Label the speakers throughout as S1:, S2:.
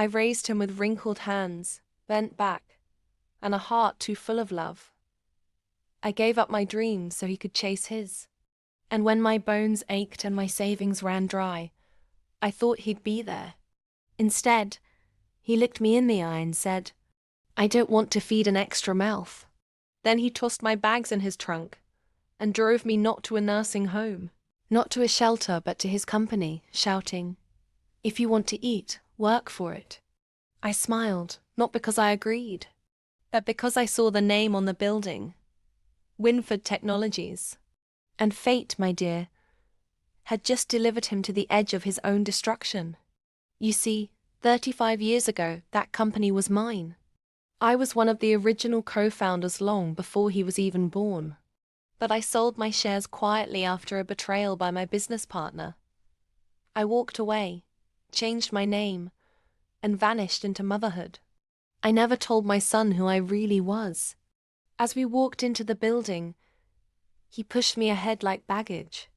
S1: I raised him with wrinkled hands, bent back, and a heart too full of love. I gave up my dreams so he could chase his. And when my bones ached and my savings ran dry, I thought he'd be there. Instead, he looked me in the eye and said, "I don't want to feed an extra mouth." Then he tossed my bags in his trunk and drove me not to a nursing home, not to a shelter, but to his company, shouting, "If you want to eat, work for it." I smiled, not because I agreed, but because I saw the name on the building, Winford Technologies. And fate, my dear, had just delivered him to the edge of his own destruction. You see, 35 years ago, that company was mine. I was one of the original co-founders long before he was even born. But I sold my shares quietly after a betrayal by my business partner. I walked away, changed my name, and vanished into motherhood. I never told my son who I really was. As we walked into the building, he pushed me ahead like baggage,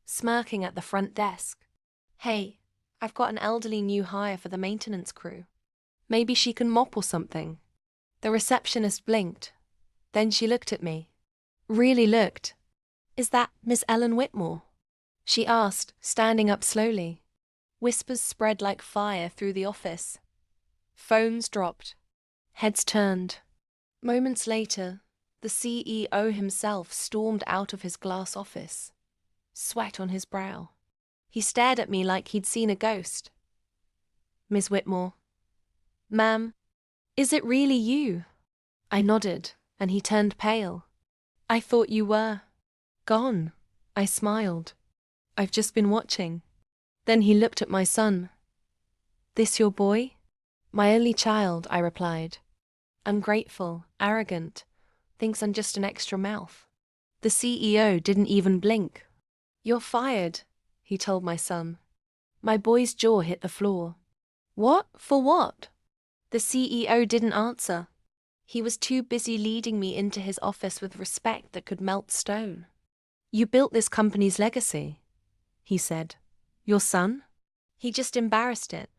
S1: smirking at the front desk. "Hey, I've got an elderly new hire for the maintenance crew. Maybe she can mop or something." The receptionist blinked. Then she looked at me. Really looked. "Is that Miss Ellen Whitmore?" she asked, standing up slowly. Whispers spread like fire through the office. Phones dropped. Heads turned. Moments later, the CEO himself stormed out of his glass office, sweat on his brow. He stared at me like he'd seen a ghost. "Miss Whitmore." "Ma'am, is it really you?" I nodded, and he turned pale. "I thought you were gone." I smiled. "I've just been watching." Then he looked at my son. "This your boy?" "My only child," I replied. Ungrateful, arrogant, thinks I'm just an extra mouth. The CEO didn't even blink. "You're fired," he told my son. My boy's jaw hit the floor. "What? For what?" The CEO didn't answer. He was too busy leading me into his office with respect that could melt stone. "You built this company's legacy," he said. "Your son?" He just embarrassed it.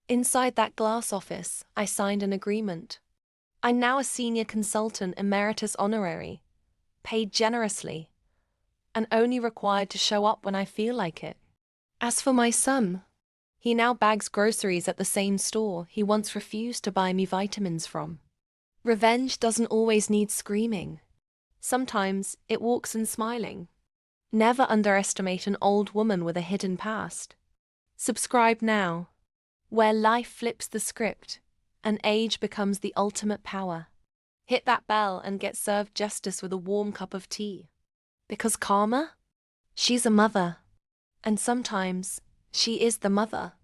S1: Inside that glass office, I signed an agreement. I'm now a senior consultant emeritus honorary, paid generously, and only required to show up when I feel like it. As for my son, he now bags groceries at the same store he once refused to buy me vitamins from. Revenge doesn't always need screaming. Sometimes it walks in smiling. Never underestimate an old woman with a hidden past. Subscribe now, where life flips the script and age becomes the ultimate power. Hit that bell and get served justice with a warm cup of tea. Because Karma? She's a mother. And sometimes she is the mother.